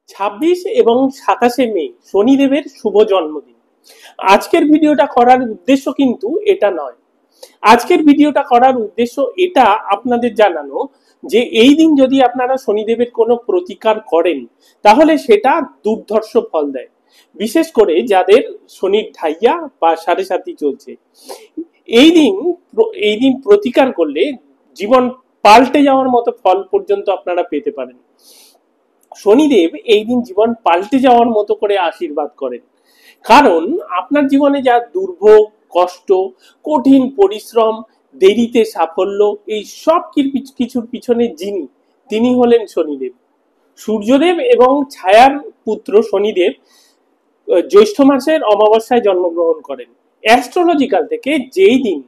26 এবং 27শে মে শনিদেবের শুভ জন্মদিন। আজকের ভিডিওটা করার উদ্দেশ্য কিন্তু এটা নয়। আজকের ভিডিওটা করার উদ্দেশ্য এটা আপনাদের জানানো যে এই দিন যদি আপনারা শনিদেবের কোনো প্রতিকার করেন তাহলে সেটা দুর্ধর্ষ ফল দেয়, বিশেষ করে যাদের শনির ঢাইয়া বা সাড়ে সাতি চলছে। এই দিন প্রতিকার করলে জীবন পাল্টে যাওয়ার মতো ফল পর্যন্ত আপনারা পেতে পারেন। শনিদেব এই দিন জীবন পাল্টে যাওয়ার মতো করে আশীর্বাদ করেন, কারণ আপনার জীবনে যা দুর্ভোগ, কষ্ট, কঠিন পরিশ্রম, দেরিতে সাফল্য, এই সব কিছুর পিছনে তিনি হলেন শনিদেব। সূর্যদেব এবং ছায়ার পুত্র শনিদেব জ্যৈষ্ঠ মাসের অমাবস্যায় জন্মগ্রহণ করেন। অ্যাস্ট্রোলজিক্যাল থেকে যেই দিন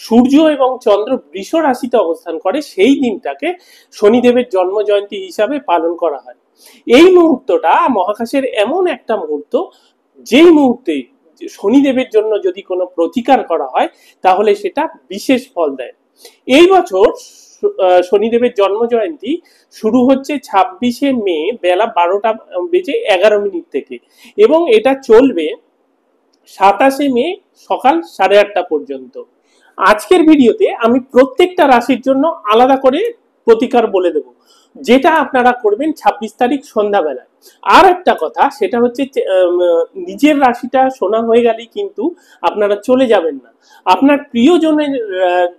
সূর্য এবং চন্দ্র বৃষ রাশিতে অবস্থান করে সেই দিনটাকে শনিদেবের জন্ম জয়ন্তী হিসাবে পালন করা হয়। এই মুহূর্তটা মহাকাশের এমন একটা মুহূর্ত, যেই মুহূর্তে শনিদেবের জন্য যদি কোনো প্রতিকার করা হয় তাহলে সেটা বিশেষ ফল দেয়। এই বছর শনিদেবের জন্ম জয়ন্তী শুরু হচ্ছে 26শে মে বেলা 12:11 থেকে এবং এটা চলবে 27শে মে সকাল 8:30 পর্যন্ত। আজকের ভিডিওতে আমি প্রত্যেকটা রাশির জন্য আলাদা করে প্রতিকার বলে দেব, যেটা আপনারা করবেন 26 তারিখ সন্ধ্যাবেলায়। আর একটা কথা, সেটা হচ্ছে নিজের রাশিটা শোনা হয়ে গেলেই কিন্তু আপনারা চলে যাবেন না, আপনার প্রিয়জনের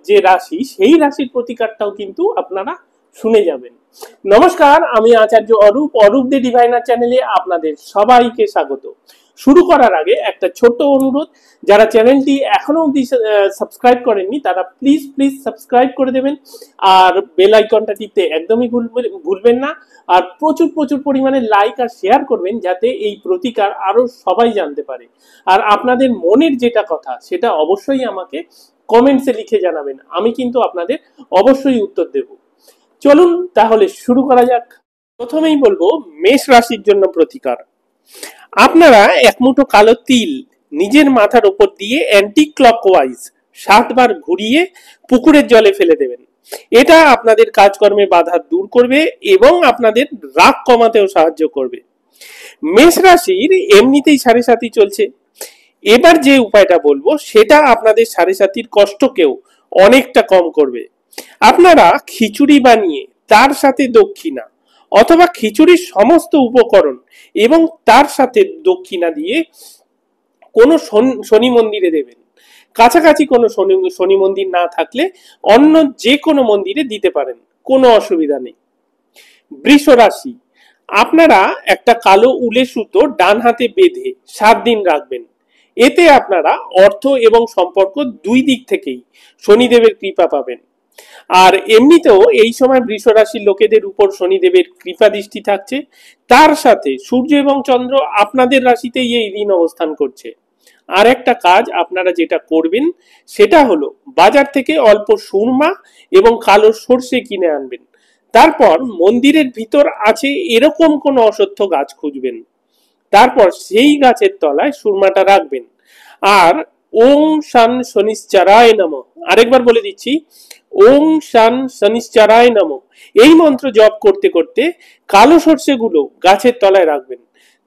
যে রাশি সেই রাশির প্রতিকারটাও কিন্তু আপনারা শুনে যাবেন। নমস্কার, আমি আচার্য অরূপ দি ডিভাইনার চ্যানেলে আপনাদের সবাইকে স্বাগত। শুরু করার আগে একটা ছোট্ট অনুরোধ, যারা চ্যানেলটি এখনো অবধি সাবস্ক্রাইব করেননি তারা প্লিজ সাবস্ক্রাইব করে দেবেন, আর বেল আইকনটা টিপতে একদমই ভুলবেন না। আর প্রচুর পরিমাণে লাইক আর শেয়ার করবেন, যাতে এই প্রতিকার আরো সবাই জানতে পারে। আর আপনাদের মনের যেটা কথা সেটা অবশ্যই আমাকে কমেন্টসে লিখে জানাবেন, আমি কিন্তু আপনাদের অবশ্যই উত্তর দেব। চলুন তাহলে শুরু করা যাক। প্রথমেই বলবো মেষ রাশির জন্য প্রতিকার। আপনারা এক মুঠো কালো তিল নিজের মাথার উপর দিয়ে অ্যান্টি ক্লকওয়াইজ 7 বার ঘুরিয়ে পুকুরের জলে ফেলে দেবেন। এটা আপনাদের কাজকর্মে বাধা দূর করবে এবং আপনাদের রাগ কমাতেও সাহায্য করবে। মেষ রাশির এমনিতেই সাড়ে সাতি চলছে, এবার যে উপায়টা বলবো সেটা আপনাদের সাড়ে সাতির কষ্টকেও অনেকটা কম করবে। আপনারা খিচুড়ি বানিয়ে তার সাথে দক্ষিণা অথবা খিচুড়ির সমস্ত উপকরণ এবং তার সাথে দক্ষিণা দিয়ে কোনো শনি মন্দিরে দেবেন। কাছাকাছি কোনো শনি মন্দির না থাকলে অন্য যে কোনো মন্দিরে দিতে পারেন, কোনো অসুবিধা নেই। বৃষ রাশি, আপনারা একটা কালো উলে সুতো ডান হাতে বেঁধে 7 দিন রাখবেন। এতে আপনারা অর্থ এবং সম্পর্ক দুই দিক থেকেই শনিদেবের কৃপা পাবেন। আর এমনিতেও এই সময় বৃষ রাশির লোকেদের উপর শনিদেবের কৃপা দৃষ্টি থাকছে, তার সাথে সূর্য এবং চন্দ্র আপনাদের রাশিতেই এই দিন অবস্থান করছে। আর একটা কাজ আপনারা যেটা করবেন সেটা হলো বাজার থেকে অল্প সুরমা এবং কালো সর্ষে কিনে আনবেন। তারপর মন্দিরের ভিতর আছে এরকম কোন অশ্বত্থ গাছ খুঁজবেন, তারপর সেই গাছের তলায় সুরমাটা রাখবেন। আর ওং শান শনিশ্চরায় নমঃ, আরেকবার বলে দিচ্ছি, ওং শান শনিশ্চরায় নমঃ, এই মন্ত্র জপ করতে করতে কালো সর্ষেগুলো গাছের তলায় রাখবেন।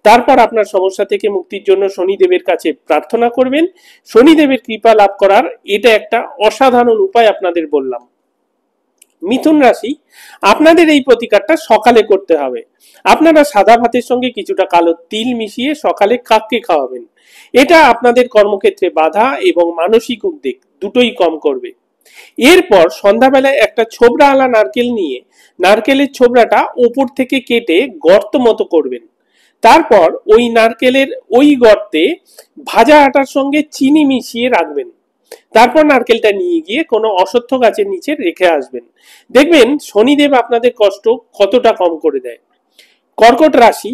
তারপর আপনার সমস্যা থেকে মুক্তির জন্য শনিদেবের কাছে প্রার্থনা করবেন। শনিদেবের কৃপা লাভ করার এটা একটা অসাধারণ উপায় আপনাদের বললাম। মিথুন রাশি, আপনাদের এই প্রতিকারটা সকালে করতে হবে। আপনারা সাদা ভাতের সঙ্গে কিছুটা কালো তিল মিশিয়ে সকালে কাককে খাওয়াবেন। এটা আপনাদের কর্মক্ষেত্রে বাধা এবং মানসিক উদ্বেগ দুটোই কম করবে। এরপর সন্ধ্যাবেলায় একটা ছোবড়া আলা নারকেল নিয়ে নারকেলের ছোবড়াটা ওপর থেকে কেটে গর্ত মতো করবেন। তারপর ওই নারকেলের ওই গর্তে ভাজা আটার সঙ্গে চিনি মিশিয়ে রাখবেন। তারপর নারকেলটা নিয়ে গিয়ে কোনো অশ্বত্থ গাছের নিচে রেখে আসবেন। দেখবেন শনিদেব আপনাদের কষ্ট কতটা কম করে দেয়। কর্কট রাশি,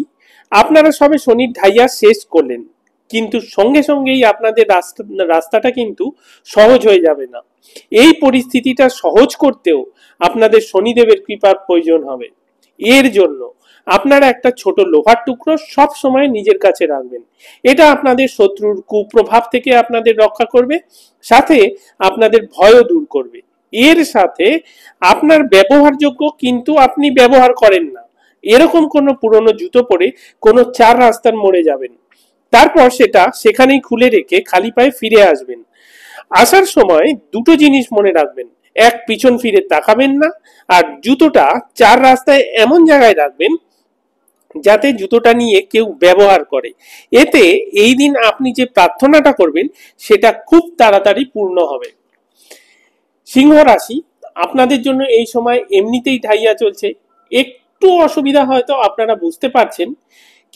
আপনারা সবে শনির ঢাইয়া শেষ করলেন, কিন্তু সঙ্গে সঙ্গেই আপনাদের রাস্তাটা কিন্তু সহজ হয়ে যাবে না। এই পরিস্থিতিটা সহজ করতেও আপনাদের শনিদেবের কৃপার প্রয়োজন হবে। এর জন্য আপনারা একটা ছোট লোহার টুকরো সব সময় নিজের কাছে রাখবেন। এটা আপনাদের শত্রুর কুপ্রভাব থেকে আপনাদের রক্ষা করবে, সাথে আপনাদের ভয়ও দূর করবে। এর সাথে আপনার ব্যবহারযোগ্য কিন্তু আপনি ব্যবহার করেন না এরকম কোনো পুরনো জুতো পরে কোনো চার রাস্তার মোড়ে যাবেন, তারপর সেটা সেখানেই খুলে রেখে খালি পায়ে ফিরে আসবেন। আসার সময় দুটো জিনিস মনে রাখবেন, এক, পিছন ফিরে তাকাবেন না, আর জুতোটা চার রাস্তায় এমন জায়গায় রাখবেন যাতে জুতোটা নিয়ে কেউ ব্যবহার করে। এতে এই দিন আপনি যে প্রার্থনাটা করবেন সেটা খুব তাড়াতাড়ি পূর্ণ হবে। সিংহ রাশি, আপনাদের জন্য এই সময় এমনিতেই ঢাইয়া চলছে, একটু অসুবিধা হয়তো আপনারা বুঝতে পারছেন,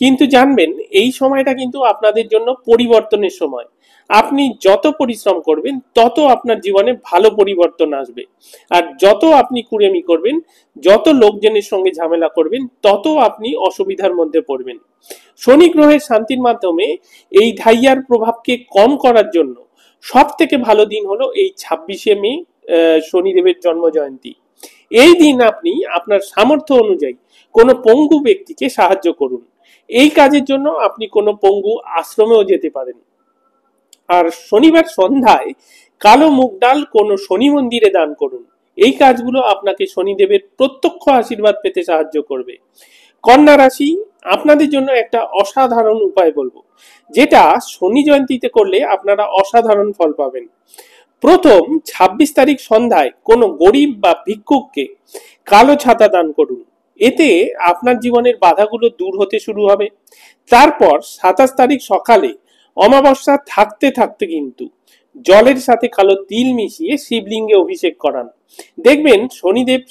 কিন্তু জানবেন এই সময়টা কিন্তু আপনাদের জন্য পরিবর্তনের সময়। আপনি যত পরিশ্রম করবেন তত আপনার জীবনে ভালো পরিবর্তন আসবে, আর যত আপনি কুড়েমি করবেন, যত লোকজনের সঙ্গে ঝামেলা করবেন, তত আপনি অসুবিধার মধ্যে পড়বেন। শনি গ্রহের শান্তির মাধ্যমে এই ঢাইয়ার প্রভাবকে কম করার জন্য সব থেকে ভালো দিন হলো এই 26শে মে, শনিদেবের জন্ম জয়ন্তী। এই দিন আপনি আপনার সামর্থ্য অনুযায়ী কোনো পঙ্গু ব্যক্তিকে সাহায্য করুন। এই কাজের জন্য আপনি কোনো পঙ্গু আশ্রমেও যেতে পারেন। আর শনিবার সন্ধ্যায় কালো মুগ ডাল কোনো শনি মন্দিরে দান করুন। এই কাজগুলো আপনাকে শনিদেবের প্রত্যক্ষ আশীর্বাদ পেতে সাহায্য করবে। কন্যা রাশি, আপনাদের জন্য একটা অসাধারণ উপায় বলবো, যেটা শনি জয়ন্তীতে করলে আপনারা অসাধারণ ফল পাবেন। প্রথম 26 তারিখ সন্ধ্যায় কোনো গরিব বা ভিক্ষুককে কালো ছাতা দান করুন। এতে আপনার জীবনের বাধাগুলো দূর হতে শুরু হবে। তারপর 27 তারিখ সকালে অমাবস্যা থাকতে থাকতে কিন্তু জলের সাথে কালো তিল মিশিয়ে শিবলিঙ্গে অভিষেক করান। দেখবেন শনিদেব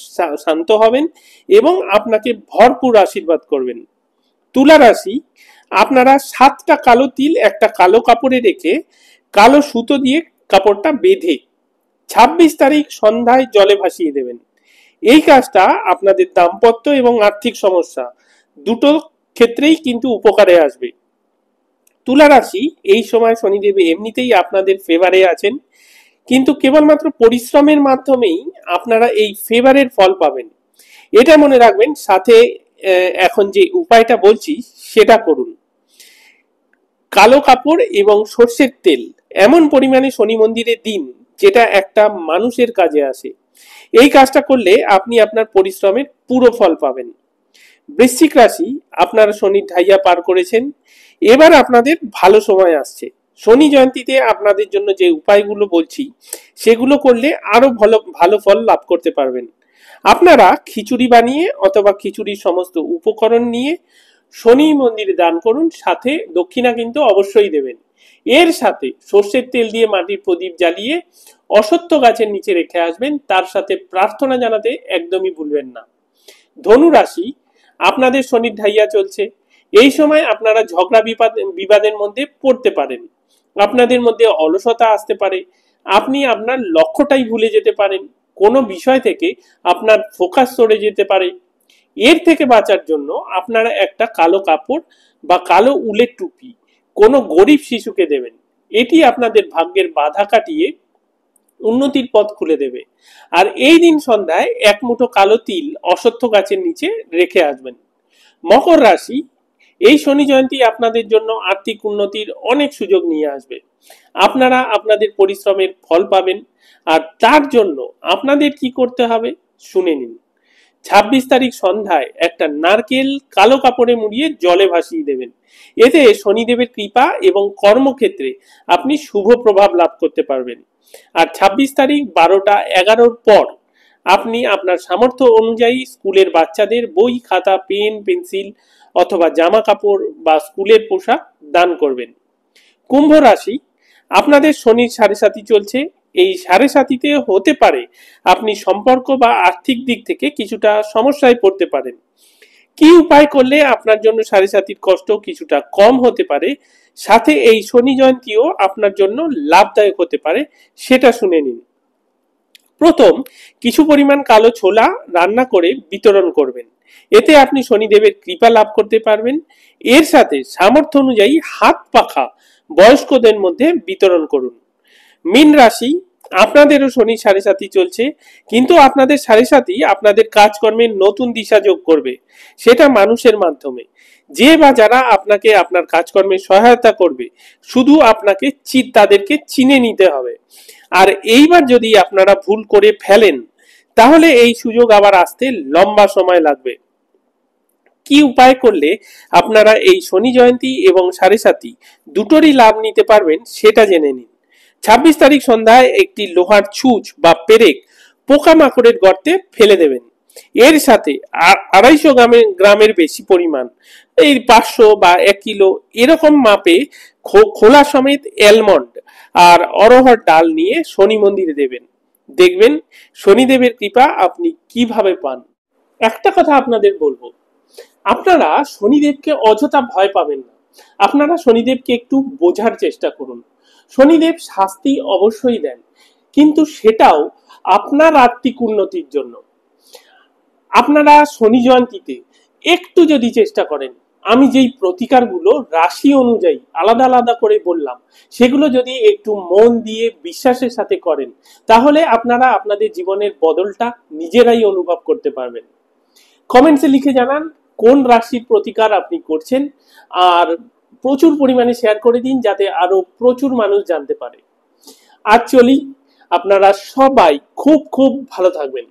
শান্ত হবেন এবং আপনাকে ভরপুর আশীর্বাদ করবেন। তুলা রাশি, আপনারা 7টা কালো তিল একটা কালো কাপড়ে রেখে কালো সুতো দিয়ে কাপড়টা বেঁধে 26 তারিখ সন্ধ্যায় জলে ভাসিয়ে দেবেন। এই কাজটা আপনাদের দাম্পত্য এবং আর্থিক সমস্যা দুটো ক্ষেত্রেই কিন্তু উপকারে আসবে। তুলা রাশি, এই সময় শনিদেব এমনিতেই আপনাদের ফেভারে আছেন, কিন্তু কেবলমাত্র পরিশ্রমের মাধ্যমেই আপনারা এই ফেভারের ফল পাবেন, এটা মনে রাখবেন। সাথে এখন যে উপায়টা বলছি সেটা করুন। কালো কাপড় এবং সর্ষের তেল এমন পরিমাণে শনি মন্দিরে দিন যেটা একটা মানুষের কাজে আসে। এই কাজটা করলে আপনি আপনার পরিশ্রমের পুরো ফল পাবেন। বৃশ্চিক রাশি, আপনারা শনির ঢাইয়া পার করেছেন, এবার আপনাদের ভালো সময় আসছে। শনি জয়ন্তীতে আপনাদের জন্য যে উপায়গুলো বলছি সেগুলো করলে আরো ভালো ভালো ফল লাভ করতে পারবেন। আপনারা খিচুড়ি বানিয়ে অথবা খিচুড়ির সমস্ত উপকরণ নিয়ে শনি মন্দিরে দান করুন, সাথে দক্ষিণা কিন্তু অবশ্যই দেবেন। এর সাথে সর্ষের তেল দিয়ে মাটির প্রদীপ জ্বালিয়ে অশ্বত্থ গাছের নিচে রেখে আসবেন, তার সাথে প্রার্থনা জানাতে একদমই ভুলবেন না। ধনু রাশি, আপনাদের শনির ঢাইয়া চলছে, এই সময় আপনারা ঝগড়া বিবাদের মধ্যে পড়তে পারেন, আপনাদের মধ্যে অলসতা আসতে পারে, আপনি আপনার লক্ষ্যটাই ভুলে যেতে পারেন, কোনো বিষয় থেকে আপনার ফোকাস সরে যেতে পারে। এর থেকে বাঁচার জন্য আপনারা একটা কালো কাপড় বা কালো উলের টুপি কোনো গরিব শিশুকে দেবেন। এটি আপনাদের ভাগ্যের বাধা কাটিয়ে উন্নতির পথ খুলে দেবে। আর এই দিন সন্ধ্যায় এক মুঠো কালো তিল অশ্বত্থ গাছের নিচে রেখে আসবেন। মকর রাশি, এই শনি জয়ন্তী আপনাদের জন্য আর্থিক উন্নতির অনেক সুযোগ নিয়ে আসবে। আপনারা আপনাদের পরিশ্রমের ফল পাবেন, আর তার জন্য আপনাদের কি করতে হবে শুনে নিন। 26 তারিখ সন্ধ্যায় একটা নারকেল কালো কাপড়ে মুড়িয়ে জলে ভাসিয়ে দেবেন। এতে শনিদেবের কৃপা এবং কর্মক্ষেত্রে আপনি শুভ প্রভাব লাভ করতে পারবেন। আর 26 তারিখ 12টা 11 পর আপনি আপনার সামর্থ্য অনুযায়ী স্কুলের বাচ্চাদের বই, খাতা, পেন, পেন্সিল অথবা জামা কাপড় বা স্কুলের পোশাক দান করবেন। কুম্ভ রাশি, আপনাদের শনির সাড়ে সাথী চলছে, এই সাড়ে সাথীতে হতে পারে আপনি সম্পর্ক বা আর্থিক দিক থেকে কিছুটা সমস্যায় পড়তে পারেন। কি উপায় করলে আপনার জন্য সাড়ে সাথীর কষ্ট কিছুটা কম হতে পারে, সাথে এই শনি জয়ন্তীও আপনার জন্য লাভদায়ক হতে পারে, সেটা শুনে নিন। প্রথম, কিছু পরিমাণ কালো ছোলা রান্না করে বিতরণ করবেন, এতে আপনি শনিদেবের কৃপা লাভ করতে পারবেন। এর সাথে সামর্থ্য অনুযায়ী হাত পাখা বয়স্কদের মধ্যে বিতরণ করুন। মীন রাশি, আপনাদেরও শনি সাড়ে সাথী চলছে, কিন্তু আপনাদের সাড়ে সাথী আপনাদের কাজকর্মের নতুন দিশা যোগ করবে, সেটা মানুষের মাধ্যমে। যে বা যারা আপনাকে আপনার কাজকর্মে সহায়তা করবে, শুধু আপনাকে তাদেরকে চিনে নিতে হবে। আর এইবার যদি আপনারা ভুল করে ফেলেন, তাহলে এই সুযোগ আবার আসতে লম্বা সময় লাগবে। কি উপায় করলে আপনারা এই শনি জয়ন্তী এবং সাড়ে সাতি দুটোরই লাভ নিতে পারবেন সেটা জেনে নিন। 26 তারিখ সন্ধ্যায় একটি লোহার ছুঁচ বা পেরেক পোকামাকড়ের গর্তে ফেলে দেবেন। এর সাথে 250 গ্রামের বেশি পরিমাণ, এই 500 বা 1 কিলো এরকম মাপে খোলা সমেত অ্যালমন্ড আর অরহর ডাল নিয়ে শনি মন্দিরে দেবেন। দেখবেন শনিদেবের কৃপা আপনি কিভাবে পান। একটা কথা আপনাদের বলবো, আপনারা শনিদেবকে অযথা ভয় পাবেন না। আপনারা শনিদেবকে একটু বোঝার চেষ্টা করুন। শনিদেব শাস্তি অবশ্যই দেন, কিন্তু সেটাও আপনার আত্মিক উন্নতির জন্য। আপনারা শনি জয়ন্তীতে একটু যদি চেষ্টা করেন, আমি যেই প্রতিকারগুলো রাশি অনুযায়ী আলাদা আলাদা করে বললাম, সেগুলো যদি একটু মন দিয়ে বিশ্বাসের সাথে করেন, তাহলে আপনারা আপনাদের জীবনের বদলটা নিজেরাই অনুভব করতে পারবেন। কমেন্টসে লিখে জানান কোন রাশির প্রতিকার আপনি করছেন, আর প্রচুর পরিমাণে শেয়ার করে দিন যাতে আরো প্রচুর মানুষ জানতে পারে। আজ চলি, আপনারা সবাই খুব খুব ভালো থাকবেন।